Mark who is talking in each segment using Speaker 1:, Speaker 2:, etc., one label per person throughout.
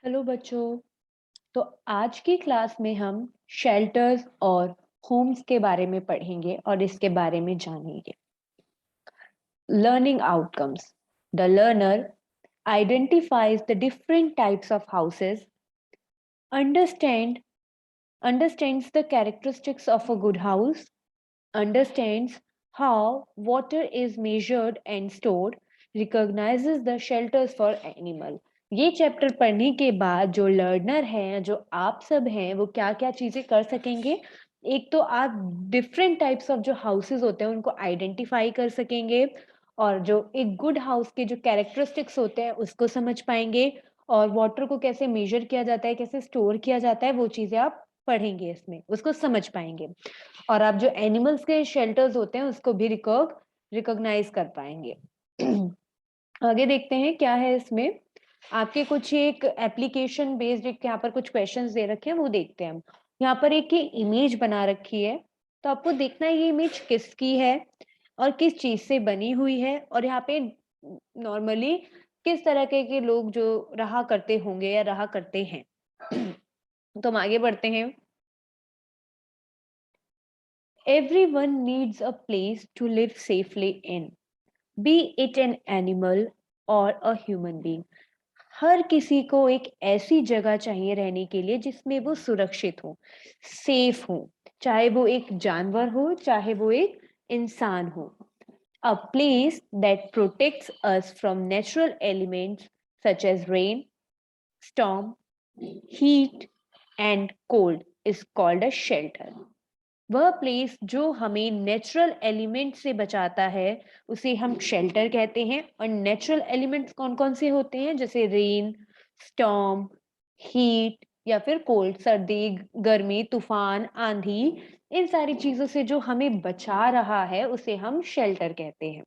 Speaker 1: Hello बच्चों। तो आज की क्लास में हम शेल्टर्स और होम्स के बारे में पढ़ेंगे और इसके बारे में जानेंगे। Learning outcomes. The learner identifies the different types of houses, understand understands the characteristics of a good house, understands how water is measured and stored, recognizes the shelters for animal। ये चैप्टर पढ़ने के बाद जो learner हैं, जो आप सब हैं, वो क्या क्या चीजें कर सकेंगे। एक तो आप डिफरेंट टाइप्स ऑफ जो हाउसेस होते हैं उनको आइडेंटिफाई कर सकेंगे, और जो एक गुड हाउस के जो कैरेक्टरिस्टिक्स होते हैं उसको समझ पाएंगे, और वाटर को कैसे मेजर किया जाता है, कैसे स्टोर किया जाता है, वो चीजें आप पढ़ेंगे, इसमें उसको समझ पाएंगे। और आप जो एनिमल्स के शेल्टर्स होते हैं उसको भी रिकॉग्नाइज कर पाएंगे। आगे देखते हैं क्या है इसमें। आपके कुछ एक एप्लीकेशन बेस्ड एक यहाँ पर कुछ क्वेश्चंस दे रखे हैं, वो देखते हैं हम। यहाँ पर एक ये इमेज बना रखी है, तो आपको देखना है ये इमेज किसकी है और किस चीज से बनी हुई है, और यहाँ पे नॉर्मली किस तरह के लोग जो रहा करते होंगे या रहा करते हैं। तो हम आगे बढ़ते हैं। Everyone needs a place to live safely in, be it an animal or a human being। हर किसी को एक ऐसी जगह चाहिए रहने के लिए जिसमें वो सुरक्षित हो, सेफ हो, चाहे वो एक जानवर हो, चाहे वो एक इंसान हो। A place that protects us from natural elements such as rain, storm, heat and cold is called a shelter। वह प्लेस जो हमें नेचुरल एलिमेंट से बचाता है उसे हम शेल्टर कहते हैं। और नेचुरल एलिमेंट्स कौन कौन से होते हैं, जैसे रेन, स्टॉर्म, हीट या फिर कोल्ड, सर्दी, गर्मी, तूफान, आंधी, इन सारी चीजों से जो हमें बचा रहा है उसे हम शेल्टर कहते हैं।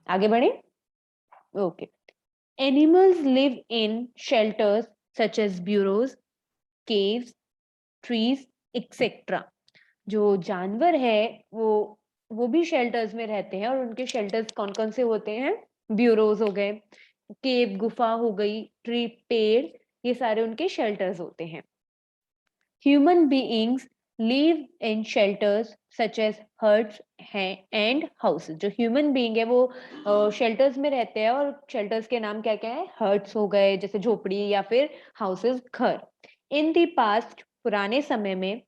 Speaker 1: आगे बढ़े। Okay. Animals live in shelters such as burrows, caves, trees etcetera. जो जानवर है वो वो भी शेल्टर्स में रहते हैं, और उनके शेल्टर्स कौन कौन से होते हैं, ब्यूरोज हो गए, केव गुफा हो गई, ट्री पेड़, ये सारे उनके शेल्टर्स होते हैं। Human beings live in shelters such as huts and houses. जो ह्यूमन बीइंग है वो शेल्टर्स में रहते हैं, और शेल्टर्स के नाम क्या क्या है, हर्ट्स हो गए जैसे झोपड़ी, या फिर हाउसेस घर। इन दी पास्ट, पुराने समय में,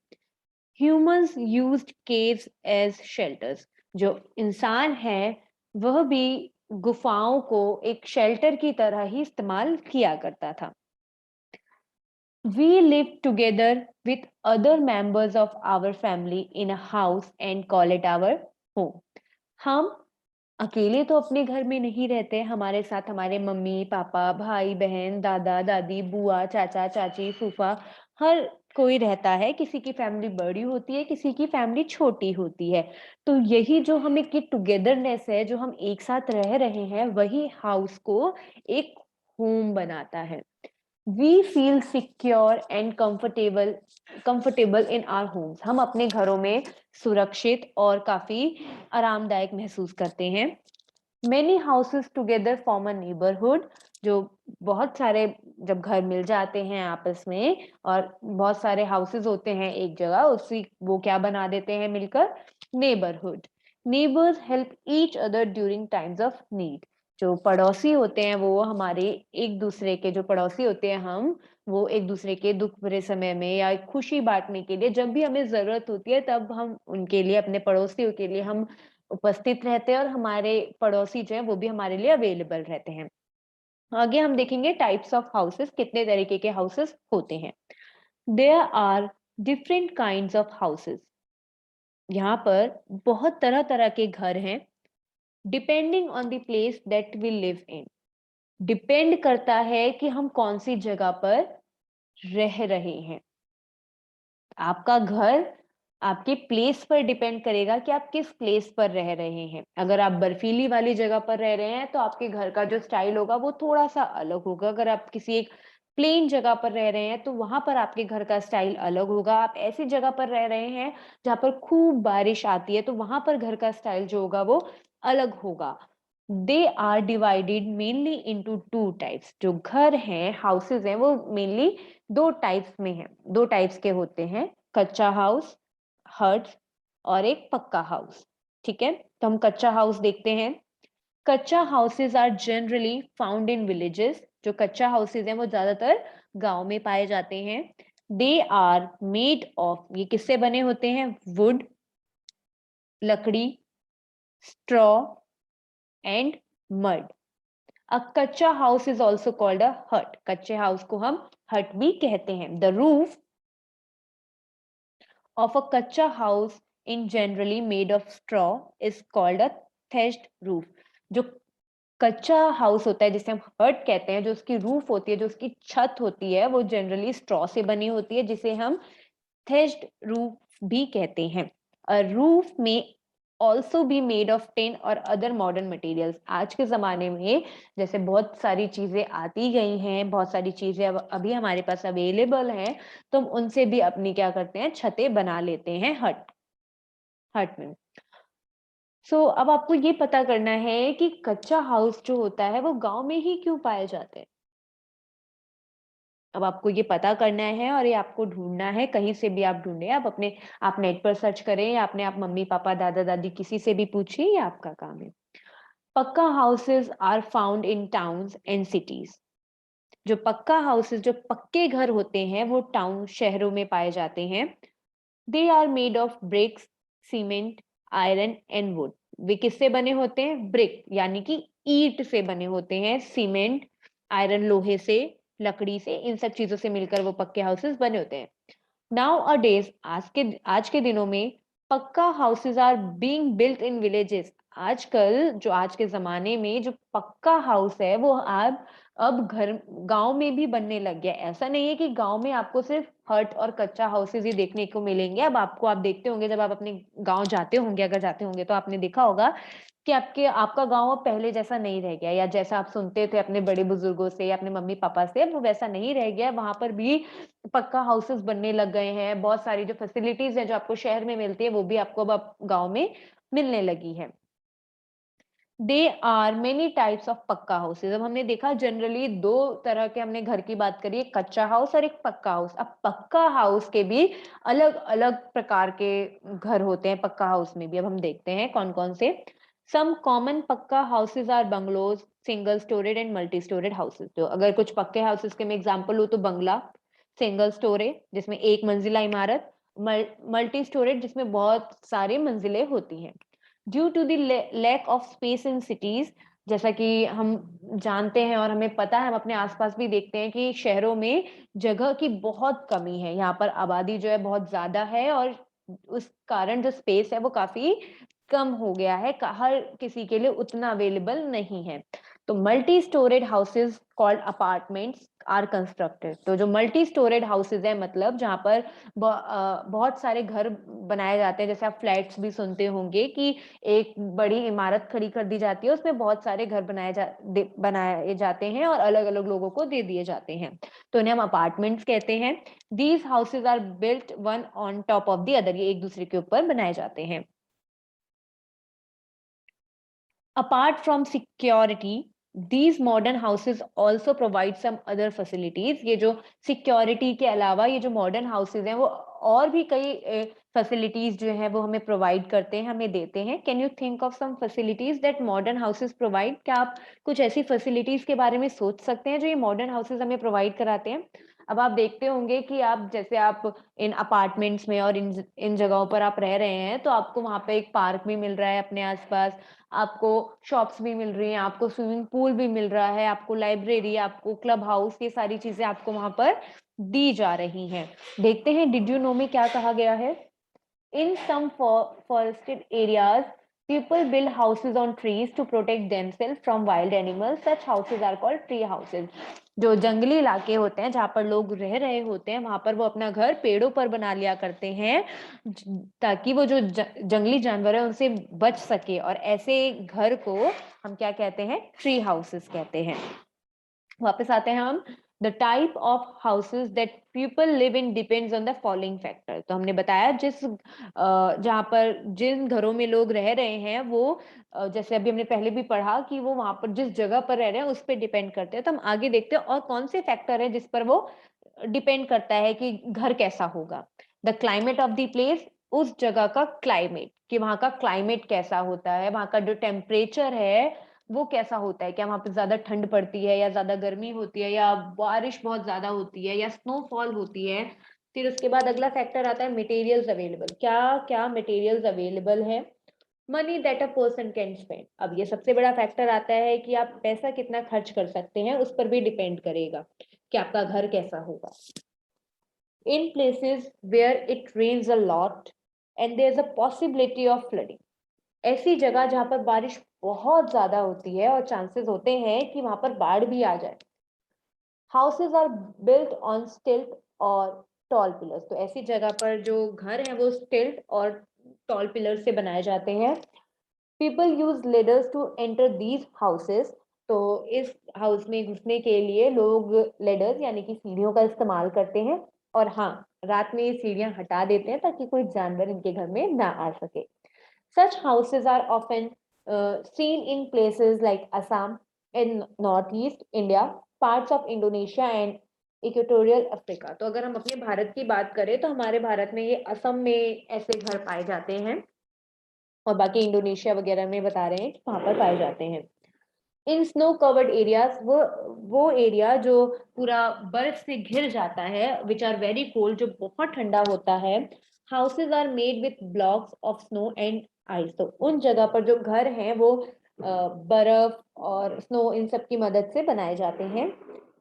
Speaker 1: humans used caves as shelters। जो इंसान है वह भी गुफाओं को एक शेल्टर की तरह ही इस्तेमाल किया करता था। We live together with other members of our family in a house and call it our home। हम अकेले तो अपने घर में नहीं रहते, हमारे साथ हमारे मम्मी पापा, भाई बहन, दादा दादी, बुआ, चाचा चाची, फूफा, हर कोई रहता है। किसी की फैमिली बड़ी होती है, किसी की फैमिली छोटी होती है। तो यही जो हम एक टुगेदरनेस है, जो हम एक साथ रह रहे हैं, वही हाउस को एक होम बनाता है। We feel secure and comfortable in our homes. हम अपने घरों में सुरक्षित और काफी आरामदायक महसूस करते हैं। Many houses together form a neighbourhood. जो बहुत सारे जब घर मिल जाते हैं आपस में, और बहुत सारे हाउसेस होते हैं एक जगह, उसी वो क्या बना देते हैं मिलकर, neighbourhood. Neighbours help each other during times of need. जो पड़ोसी होते हैं वो हमारे एक दूसरे के, जो पड़ोसी होते हैं हम, वो एक दूसरे के दुख भरे समय में या खुशी बांटने के लिए, जब भी हमें जरूरत होती है तब हम उनके लिए, अपने पड़ोसियों के लिए हम उपस्थित रहते हैं, और हमारे पड़ोसी जो है वो भी हमारे लिए अवेलेबल रहते हैं। आगे हम देखेंगे टाइप्स ऑफ हाउसेस, कितने तरीके के हाउसेस होते हैं। There are different kinds of houses. यहाँ पर बहुत तरह तरह के घर हैं। Depending on the place that we live in. Depend करता है कि हम कौन सी जगह पर रह रहे हैं। आपका घर आपके प्लेस पर डिपेंड करेगा कि आप किस प्लेस पर रह रहे हैं। अगर आप बर्फीली वाली जगह पर रह रहे हैं तो आपके घर का जो स्टाइल होगा वो थोड़ा सा अलग होगा। अगर आप किसी एक प्लेन जगह पर रह रहे हैं तो वहां पर आपके घर का स्टाइल अलग होगा। आप ऐसी जगह पर रह रहे हैं जहां पर खूब बारिश आती है तो वहां पर घर का स्टाइल जो होगा वो अलग होगा। They are divided mainly into two types. जो घर हैं, हाउसेज हैं, वो मेनली दो टाइप्स में हैं, दो टाइप्स के होते हैं, कच्चा हाउस, हट, और एक पक्का हाउस। ठीक है, तो हम कच्चा हाउस देखते हैं। Kachcha houses are generally found in villages. जो कच्चा हाउसेज हैं वो ज्यादातर गांव में पाए जाते हैं। दे आर मेड ऑफ, ये किससे बने होते हैं? वुड, लकड़ी, straw and mud. A kachcha house is also called a hut. कच्चे हाउस को हम हट भी कहते हैं। The roof of a kacha house in generally made of straw is called a thatched roof। जो कच्चा हाउस होता है जिसे हम हट कहते हैं, जो उसकी रूफ होती है, जो उसकी छत होती है, वो जनरली स्ट्रॉ से बनी होती है, जिसे हम थेस्ड रूफ भी कहते हैं। अ रूफ में also be made of tin और अदर मॉडर्न मटेरियल्स। आज के जमाने में जैसे बहुत सारी चीजें आती गई हैं, बहुत सारी चीजें अब अभी हमारे पास अवेलेबल हैं, तो हम उनसे भी अपनी क्या करते हैं, छतें बना लेते हैं हट हट में। अब आपको ये पता करना है कि कच्चा हाउस जो होता है वो गांव में ही क्यों पाए जाते हैं। अब आपको ये पता करना है और ये आपको ढूंढना है, कहीं से भी आप ढूंढे, आप नेट पर सर्च करें या अपने आप मम्मी पापा दादा दादी किसी से भी पूछिए, ये आपका काम है। Pakka houses are found in towns and cities. जो पक्का हाउसेज, जो पक्के घर होते हैं, वो टाउन, शहरों में पाए जाते हैं। They are made of bricks, cement, iron and wood. वे किससे बने होते हैं? ब्रिक यानी कि ईंट से बने होते हैं, सीमेंट, आयरन लोहे से, लकड़ी से, इन सब चीजों से मिलकर वो पक्के हाउसेस बने होते हैं। नाउ अ डेज, आज के दिनों में pakka houses are being built in villages. आजकल, जो आज के जमाने में जो पक्का हाउस है वो अब घर गांव में भी बनने लग गया। ऐसा नहीं है कि गांव में आपको सिर्फ हट और कच्चा हाउसेज ही देखने को मिलेंगे। अब आप देखते होंगे, जब आप अपने गांव जाते होंगे, अगर जाते होंगे तो आपने देखा होगा कि आपका गांव अब पहले जैसा नहीं रह गया, या जैसा आप सुनते थे अपने बड़े बुजुर्गों से या अपने मम्मी पापा से, वो वैसा नहीं रह गया। वहां पर भी पक्का हाउसेस बनने लग गए हैं। बहुत सारी जो फैसिलिटीज है जो आपको शहर में मिलती है, वो भी आपको अब गांव में मिलने लगी है। They are many types of pakka houses. अब हमने देखा जनरली दो तरह के हमने घर की बात करी, एक कच्चा हाउस और एक पक्का हाउस। अब पक्का हाउस के भी अलग अलग प्रकार के घर होते हैं, पक्का हाउस में भी। अब हम देखते हैं कौन कौन से। Some common pakka houses are bungalows, single storeyed and multi storeyed houses. तो अगर कुछ पक्के हाउसेज के मैं एग्जांपल लूं तो बंगला, सिंगल स्टोरेज जिसमें एक मंजिला इमारत, मल्टी स्टोरेज जिसमें बहुत सारी मंजिलें होती हैं। Due to the lack of space in cities, जैसा कि हम जानते हैं और हमें पता है, हम अपने आसपास भी देखते हैं कि शहरों में जगह की बहुत कमी है। यहाँ पर आबादी जो है बहुत ज्यादा है और उस कारण जो स्पेस है वो काफी कम हो गया है, हर किसी के लिए उतना अवेलेबल नहीं है। तो multi storeyed houses called apartments are constructed. तो जो मल्टी स्टोरेड हाउसेज है, मतलब जहाँ पर बहुत सारे घर बनाए जाते हैं, जैसे आप फ्लैट्स भी सुनते होंगे कि एक बड़ी इमारत खड़ी कर दी जाती है, उसमें बहुत सारे घर बनाए जाते हैं और अलग अलग लोगों को दे दिए जाते हैं, तो इन्हें हम अपार्टमेंट्स कहते हैं। These houses are built one on top of the other, ये एक दूसरे के ऊपर बनाए जाते हैं। Apart from security, these modern houses also provide some other facilities। ये जो security के अलावा ये जो modern houses हैं वो और भी कई facilities जो हैं वो हमें provide करते हैं, हमें देते हैं। Can you think of some facilities that modern houses provide? क्या आप कुछ ऐसी facilities के बारे में सोच सकते हैं जो ये modern houses हमें provide कराते हैं? अब आप देखते होंगे कि आप इन अपार्टमेंट्स में और इन जगहों पर आप रह रहे हैं, तो आपको वहां पे एक पार्क भी मिल रहा है अपने आसपास, आपको शॉप्स भी मिल रही हैं, आपको स्विमिंग पूल भी मिल रहा है, आपको लाइब्रेरी, आपको क्लब हाउस, ये सारी चीजें आपको वहां पर दी जा रही हैं। देखते हैं डिड यू नो में क्या कहा गया है। In some forested areas, people build houses on trees to protect themselves from wild animals. Such houses are called tree houses. जो जंगली इलाके होते हैं जहाँ पर लोग रह रहे होते हैं, वहां पर वो अपना घर पेड़ों पर बना लिया करते हैं, ताकि वो जो जंगली जानवर है उनसे बच सके। और ऐसे घर को हम क्या कहते हैं? ट्री हाउसेस कहते हैं। वापस आते हैं हम। The type of houses that people live in depends on the following factor. तो हमने बताया जहाँ पर जिन घरों में लोग रह रहे हैं वो जैसे अभी हमने पहले भी पढ़ा कि वो वहां पर जिस जगह पर रह रहे हैं उस पर डिपेंड करते हैं। तो हम आगे देखते हैं और कौन से फैक्टर है जिस पर वो डिपेंड करता है कि घर कैसा होगा। The climate of the place, उस जगह का क्लाइमेट, कि वहां का क्लाइमेट कैसा होता है, वहां का जो टेम्परेचर है वो कैसा होता है, क्या वहां पे ज्यादा ठंड पड़ती है या ज्यादा गर्मी होती है या बारिश बहुत ज्यादा होती है या स्नोफॉल होती है। फिर उसके बाद अगला फैक्टर आता है मटेरियल्स अवेलेबल, क्या क्या मटेरियल्स अवेलेबल है। Money that a person can spend, अब ये सबसे बड़ा फैक्टर आता है कि आप पैसा कितना खर्च कर सकते हैं, उस पर भी डिपेंड करेगा कि आपका घर कैसा होगा। In places where it rains a lot and there is a possibility of flooding, ऐसी जगह जहां पर बारिश बहुत ज्यादा होती है और चांसेस होते हैं कि वहां पर बाढ़ भी आ जाए। हाउसेज आर बिल्ट ऑन स्टिल्ट और टॉल पिलर्स, तो ऐसी जगह पर जो घर है वो स्टिल्ट और टॉल पिलर से बनाए जाते हैं। People use ladders to enter these houses, तो इस हाउस में घुसने के लिए लोग लेडर्स यानी कि सीढ़ियों का इस्तेमाल करते हैं। और हाँ, रात में ये सीढ़ियां हटा देते हैं ताकि कोई जानवर इनके घर में ना आ सके। Such houses are often seen in places like Assam in northeast India, parts of Indonesia and equatorial Africa. तो अगर हम अपने भारत की बात करें तो हमारे भारत में ये असम में ऐसे घर पाए जाते हैं और बाकी इंडोनेशिया वगैरह में बता रहे हैं कि वहां पर पाए जाते हैं। इन स्नो कवर्ड एरियाज, वो एरिया जो पूरा बर्फ से घिर जाता है, विच आर वेरी कोल्ड, जो बहुत ठंडा होता है। Houses are made with blocks of snow and ice, तो उन जगह पर जो घर हैं वो बर्फ और स्नो इन सब की मदद से बनाए जाते हैं।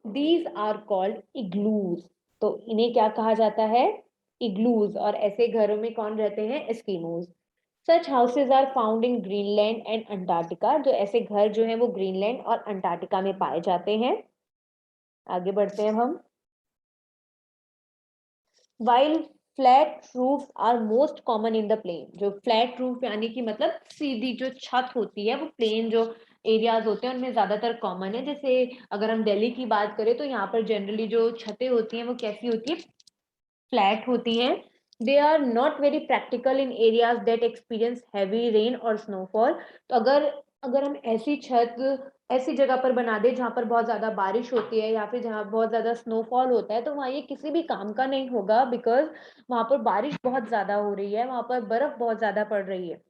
Speaker 1: दीज आर कॉल्ड इग्लूज, तो इन्हें क्या कहा जाता है, इग्लूज। और ऐसे घरों में कौन रहते हैं, Eskimos. Such houses are found in Greenland and Antarctica, जो ऐसे घर जो हैं वो ग्रीनलैंड और अंटार्कटिका में पाए जाते हैं। आगे बढ़ते हैं हम। While flat roof are most common in the plain, जो फ्लैट रूफ यानी कि मतलब सीधी जो छत होती है वो प्लेन जो एरियाज होते हैं उनमें ज्यादातर कॉमन है। जैसे अगर हम दिल्ली की बात करें तो यहाँ पर जनरली जो छतें होती हैं वो कैसी होती है, फ्लैट होती हैं। They are not very practical in areas that experience heavy rain और स्नोफॉल, तो अगर अगर हम ऐसी छत ऐसी जगह पर बना दे जहाँ पर बहुत ज्यादा बारिश होती है या फिर जहाँ बहुत ज्यादा स्नोफॉल होता है, तो वहाँ ये किसी भी काम का नहीं होगा, बिकॉज वहां पर बारिश बहुत ज्यादा हो रही है, वहां पर बर्फ बहुत ज्यादा पड़ रही है।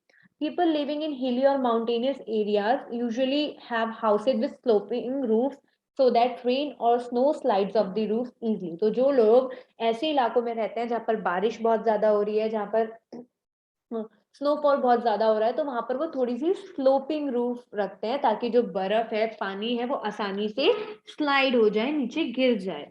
Speaker 1: People living in hilly or mountainous areas usually have houses with sloping roofs so that rain or snow slides off the roof easily, तो जो लोग ऐसे इलाकों में रहते हैं जहाँ पर बारिश बहुत ज्यादा हो रही है, जहाँ पर स्नोफॉल बहुत ज्यादा हो रहा है, तो वहां पर वो थोड़ी सी स्लोपिंग रूफ रखते हैं ताकि जो बर्फ है, पानी है, वो आसानी से स्लाइड हो जाए, नीचे गिर जाए।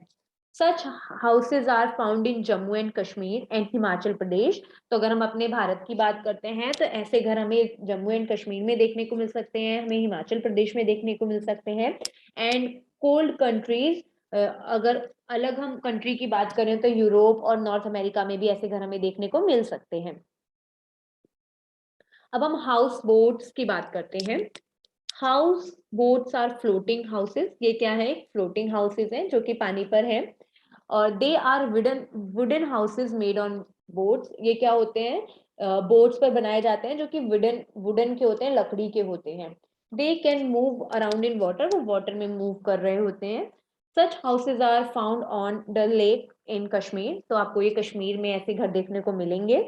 Speaker 1: Such houses are found in Jammu and Kashmir and Himachal Pradesh, तो अगर हम अपने भारत की बात करते हैं तो ऐसे घर हमें जम्मू एंड कश्मीर में देखने को मिल सकते हैं, हमें हिमाचल प्रदेश में देखने को मिल सकते हैं। एंड कोल्ड कंट्रीज, अगर अलग हम कंट्री की बात करें तो यूरोप और नॉर्थ अमेरिका में भी ऐसे घर हमें देखने को मिल सकते हैं। अब हम हाउस बोट्स की बात करते हैं। House boats are floating houses, ये क्या है, फ्लोटिंग हाउसेस हैं जो कि पानी पर है। और they are wooden wooden houses made on boats, ये क्या होते हैं, बोट्स पर बनाए जाते हैं जो कि वुडन वुडन के होते हैं, लकड़ी के होते हैं। They can move around in water, वो वाटर में मूव कर रहे होते हैं। Such houses are found on Dal lake in Kashmir, तो आपको ये कश्मीर में ऐसे घर देखने को मिलेंगे।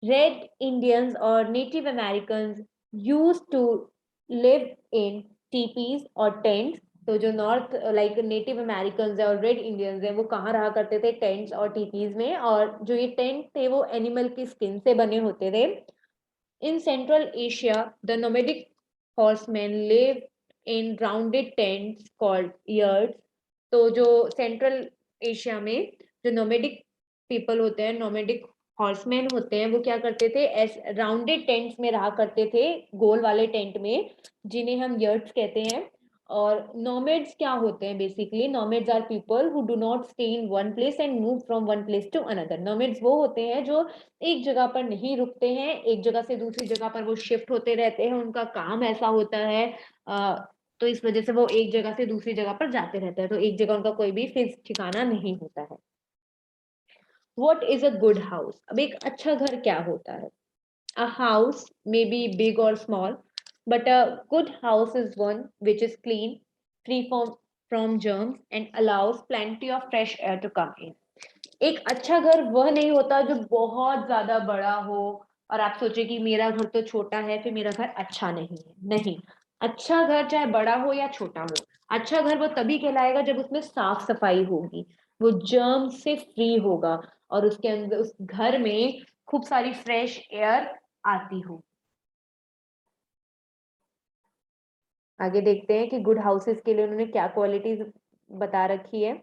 Speaker 1: Red Indians or Native Americans used to live in teepees or tents, तो जो नॉर्थ लाइक नेटिव अमेरिकन है और रेड इंडियंस है वो कहाँ रहा करते थे, टेंट्स और टीपीज में, और जो ये टेंट थे वो एनिमल की स्किन से बने होते थे। In central Asia the nomadic horsemen live in rounded tents called yurts, तो जो सेंट्रल एशिया में जो नोमेडिक पीपल होते हैं, नोमेडिक हॉर्समैन होते हैं, वो क्या करते थे, राउंडेड टेंट्स में रहा करते थे, गोल वाले टेंट में, जिन्हें हम यर्ड्स कहते हैं। और नोमेड्स क्या होते हैं, basically nomads are people who do not stay in one place and move from one place to another. Nomads वो होते हैं जो एक जगह पर नहीं रुकते हैं, एक जगह से दूसरी जगह पर वो शिफ्ट होते रहते हैं, उनका काम ऐसा होता है। तो इस वजह से वो एक जगह से दूसरी जगह पर जाते रहते हैं, तो एक जगह उनका कोई भी फिक्स ठिकाना नहीं होता है। What is a good house? अब एक अच्छा घर क्या होता है? A house may be big or small, but a good house is one which is clean, free from germs, and allows plenty of fresh air to come in. एक अच्छा घर वह नहीं होता जो बहुत ज्यादा बड़ा हो और आप सोचे कि मेरा घर तो छोटा है फिर मेरा घर अच्छा नहीं है। नहीं, अच्छा घर चाहे बड़ा हो या छोटा हो, अच्छा घर वो तभी कहलाएगा जब उसमें साफ सफाई होगी, वो जर्म से फ्री होगा और उसके अंदर उस घर में खूब सारी फ्रेश एयर आती हो। आगे देखते हैं कि गुड हाउसेस के लिए उन्होंने क्या क्वालिटीज बता रखी है।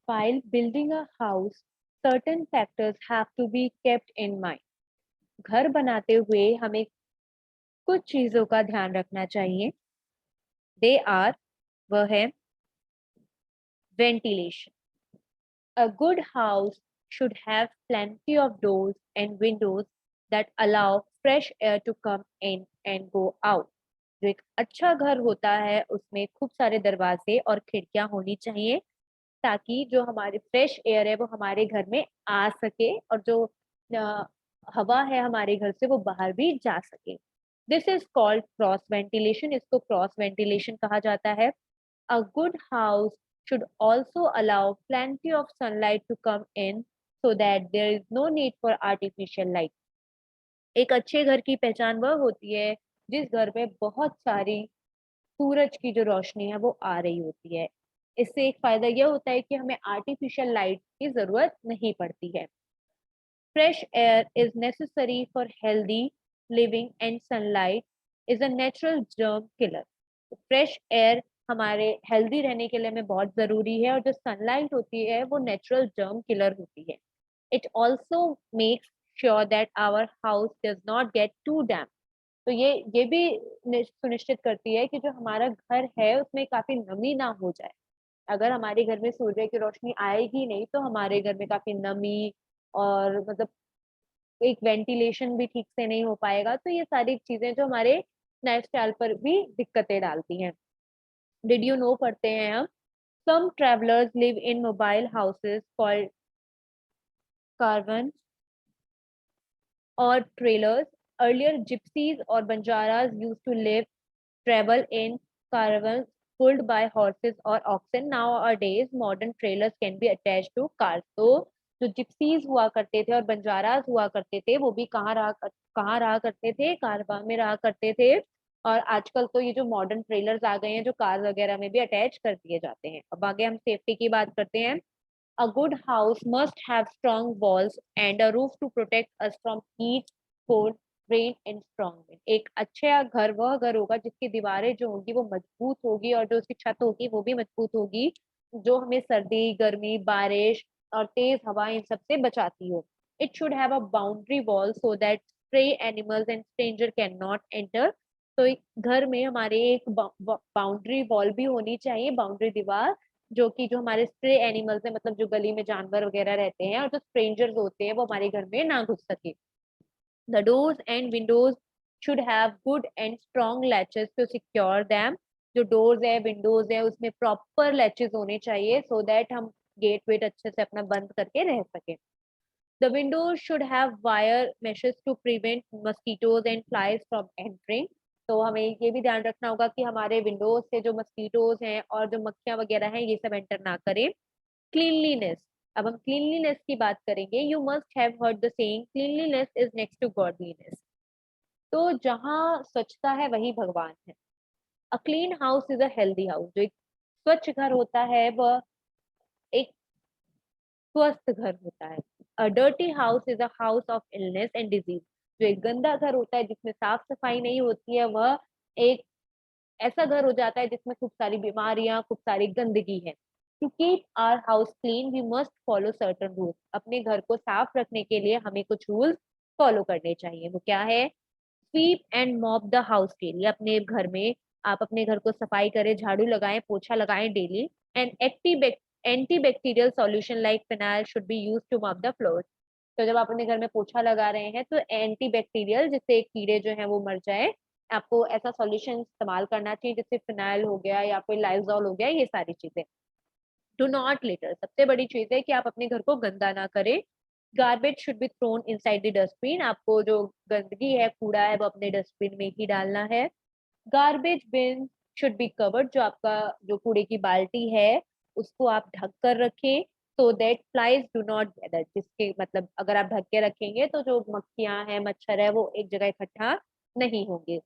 Speaker 1: While building a house, certain factors have to be kept in mind. घर बनाते हुए हमें कुछ चीजों का ध्यान रखना चाहिए। दे आर, वह है ventilation. A good house should have plenty of doors and windows that allow fresh air to come in and go out. जो एक अच्छा घर होता है उसमें खूब सारे दरवाजे और खिड़कियां होनी चाहिए ताकि जो हमारी फ्रेश एयर है वो हमारे घर में आ सके और जो हवा है हमारे घर से वो बाहर भी जा सके। This is called cross ventilation, इसको क्रॉस वेंटिलेशन कहा जाता है। A good house should also allow plenty of sunlight to come in so that there is no need for artificial light. एक अच्छे घर की पहचान वह होती है जिस घर में बहुत सारी सूरज की जो रोशनी है वो आ रही होती है। इससे एक फायदा यह होता है कि हमें आर्टिफिशियल लाइट की जरूरत नहीं पड़ती है। Fresh air is necessary for healthy living and sunlight is a natural germ killer. Fresh air हमारे हेल्दी रहने के लिए हमें बहुत जरूरी है और जो सनलाइट होती है वो नेचुरल जर्म किलर होती है। It also makes sure that our house does not get too damp. तो ये भी सुनिश्चित करती है कि जो हमारा घर है उसमें काफी नमी ना हो जाए। अगर हमारे घर में सूर्य की रोशनी आएगी नहीं तो हमारे घर में काफी नमी और मतलब एक वेंटिलेशन भी ठीक से नहीं हो पाएगा, तो ये सारी चीजें जो हमारे लाइफस्टाइल पर भी दिक्कतें डालती हैं। डिड यू नो पढ़ते हैं हम, some travelers live in mobile houses called caravans or trailers. Earlier gypsies or banjaras used to live travel in caravans pulled by horses or oxen. Nowadays modern trailers can be attached to cars. तो जो gypsies हुआ करते थे और बंजारास हुआ करते थे वो भी कहाँ रहा करते थे, कारवां में रहा करते थे। और आजकल तो ये जो मॉडर्न ट्रेलर्स आ गए हैं जो कार वगैरह में भी अटैच कर दिए जाते हैं। अब आगे हम सेफ्टी की बात करते हैं। A good house must have strong walls and a roof to protect us from heat, cold, rain and strong wind. एक अच्छा घर वह घर होगा जिसकी दीवारें जो होंगी वो मजबूत होगी और जो उसकी छत होगी वो भी मजबूत होगी, जो हमें सर्दी, गर्मी, बारिश और तेज हवा इन सबसे बचाती हो। It should have a boundary wall so that stray animals and stranger cannot enter. तो एक घर में हमारे एक बाउंड्री वॉल भी होनी चाहिए, बाउंड्री दीवार, जो कि जो हमारे स्ट्रे एनिमल्स है मतलब जो गली में जानवर वगैरह रहते हैं और जो स्ट्रेंजर्स होते हैं वो हमारे घर में ना घुस सके। The doors and windows should have good and strong latches to secure them. जो डोर्स है विंडोज है उसमें प्रॉपर लैचेस होने चाहिए सो दैट हम गेट वेट अच्छे से अपना बंद करके रह सके। The windows should have wire meshes to prevent mosquitoes and flies from entering. तो हमें ये भी ध्यान रखना होगा कि हमारे विंडोज से जो मस्कीटोज हैं और जो मक्खियां वगैरह हैं ये सब एंटर ना करें। क्लीनलीनेस, अब हम क्लीनलीनेस की बात करेंगे। You must have heard the saying cleanliness is next to godliness. तो जहाँ स्वच्छता है वही भगवान है। A clean house is a healthy house. जो एक स्वच्छ घर होता है वह एक स्वस्थ घर होता है। A dirty house is a house of illness and disease. जो एक गंदा घर होता है जिसमें साफ सफाई नहीं होती है वह एक ऐसा घर हो जाता है जिसमें खूब सारी बीमारियां, खूब सारी गंदगी है। To keep our house clean we must follow certain rules. अपने घर को साफ रखने के लिए हमें कुछ रूल्स फॉलो करने चाहिए। वो क्या है? SVEEP and mop the house daily, अपने घर में आप अपने घर को सफाई करें, झाड़ू लगाएं, पोछा लगाएं daily. And antibacterial solution like phenyl should be used to mop the floor. तो जब आप अपने घर में पोछा लगा रहे हैं तो एंटीबैक्टीरियल, जिससे कीड़े जो हैं वो मर जाए, आपको ऐसा सॉल्यूशन इस्तेमाल करना चाहिए, जैसे फिनाइल हो गया या फिर लाइजॉल हो गया, ये सारी चीजें। डू नॉट लिटर, सबसे बड़ी चीज है कि आप अपने घर को गंदा ना करें। Garbage should be thrown inside the dustbin, आपको जो गंदगी है, कूड़ा है, वो अपने डस्टबिन में ही डालना है। Garbage bin should be covered, जो आपका जो कूड़े की बाल्टी है उसको आप ढक कर रखें, so that flies do not gather, जिसके मतलब अगर आप ढक के रखेंगे तो जो मक्खियां हैं, मच्छर है, वो एक जगह इकट्ठा नहीं होंगे।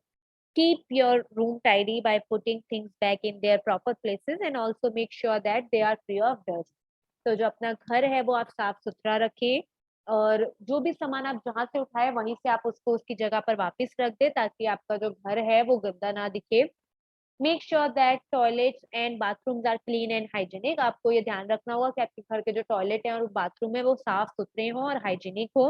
Speaker 1: Keep your room tidy by putting things back in their proper places and also make sure that they are free of dust. तो जो अपना घर है वो आप साफ सुथरा रखें, और जो भी सामान आप जहां से उठाए वहीं से आप उसको उसकी जगह पर वापस रख दे, ताकि आपका जो घर है वो गंदा ना दिखे। Make sure that toilets and bathrooms are clean and hygienic, आपको ये ध्यान रखना होगा कि आपके घर के जो टॉयलेट है और बाथरूम है वो साफ सुथरे हो और हाइजीनिक हो।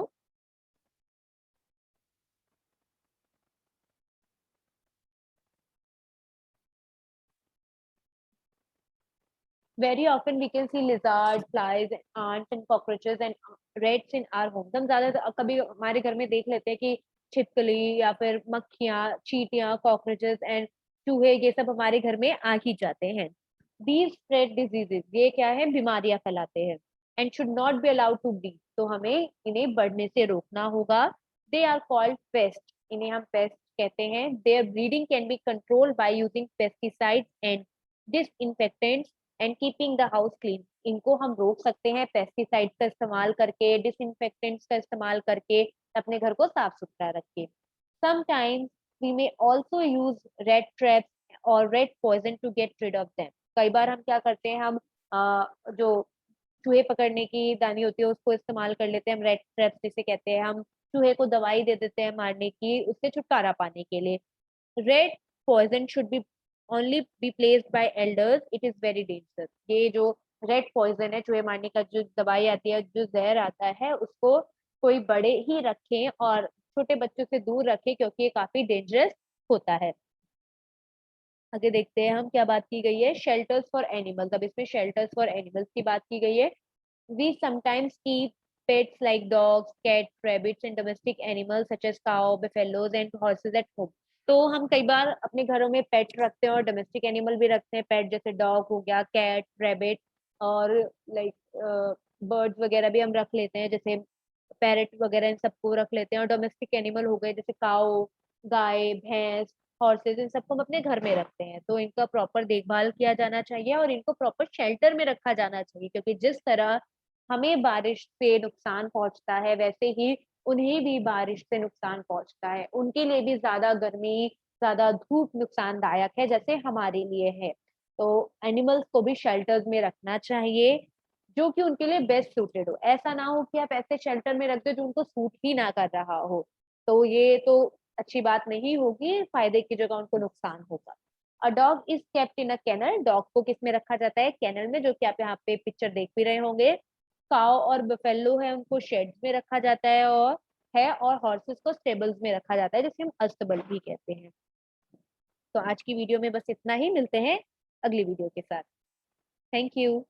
Speaker 1: Very often we can see lizards, flies, ants and cockroaches and rats in our homes. हम ज्यादा कभी हमारे घर में देख लेते हैं कि छिपकली या फिर मक्खियाँ, चींटियाँ, कॉकरोचेस एंड चूहे, ये सब हमारे घर में आ ही जाते हैं। These spread diseases, ये क्या है, बीमारियां फैलाते हैं। And should not be allowed to breed, तो हमें इन्हें बढ़ने से रोकना होगा। They are called pests, इन्हें हम पेस्ट कहते हैं। Their breeding can be controlled by using pesticides and disinfectants and keeping the house clean, इनको हम रोक सकते हैं पेस्टिसाइड्स का इस्तेमाल करके, डिसइंफेक्टेंट्स का इस्तेमाल करके, अपने घर को साफ सुथरा रखें। Sometimes we may also use rat traps और rat poison to get rid of them, कई बार हम क्या करते हैं, हम जो चूहे पकड़ने की दानी होती है उसको इस्तेमाल कर लेते हैं, हम रेड ट्रैप्स जिसे कहते हैं, हम चूहे को दवाई दे देते हैं मारने की, उससे छुटकारा पाने के लिए। Rat poison should be only be placed by elders, it is very dangerous, ये जो रेड पॉइजन है, चूहे मारने का जो दवाई आती है, जो जहर आता है, उसको कोई बड़े ही रखें और छोटे बच्चों से दूर रखें, क्योंकि ये काफी डेंजरस होता है। आगे देखते हैं हम क्या बात की गई है, शेल्टर्स फॉर एनिमल्स, अब इसमें शेल्टर्स फॉर एनिमल्स की बात की गई है। We sometimes keep pets like dogs, cats, rabbits and domestic animals such as cow, buffaloes and horses at home. तो हम कई बार अपने घरों में पेट रखते हैं और डोमेस्टिक एनिमल भी रखते हैं, पेट जैसे डॉग हो गया, कैट, रैबिट, और लाइक बर्ड्स वगैरह भी हम रख लेते हैं, जैसे पैरट वगैरह, इन सबको रख लेते हैं। और डोमेस्टिक एनिमल हो गए जैसे काऊ, गाय, भैंस, हॉर्सेस, इन सबको हम अपने घर में रखते हैं, तो इनका प्रॉपर देखभाल किया जाना चाहिए और इनको प्रॉपर शेल्टर में रखा जाना चाहिए, क्योंकि जिस तरह हमें बारिश से नुकसान पहुंचता है, वैसे ही उन्हें भी बारिश से नुकसान पहुंचता है, उनके लिए भी ज्यादा गर्मी, ज्यादा धूप नुकसानदायक है जैसे हमारे लिए है। तो एनिमल्स को भी शेल्टर्स में रखना चाहिए, जो कि उनके लिए बेस्ट सूटेड हो। ऐसा ना हो कि आप ऐसे शेल्टर में रख दो जो उनको सूट ही ना कर रहा हो, तो ये तो अच्छी बात नहीं होगी, फायदे की जगह उनको नुकसान होगा। A dog is kept in a kennel, dog को किस में रखा जाता है, केनल में, जो कि आप यहाँ पे पिक्चर देख भी रहे होंगे। काउ और बफेलो है, उनको शेड्स में रखा जाता और हॉर्सेस को स्टेबल्स में रखा जाता है, जिसे हम अस्तबल भी कहते हैं। तो आज की वीडियो में बस इतना ही, मिलते हैं अगली वीडियो के साथ। Thank you.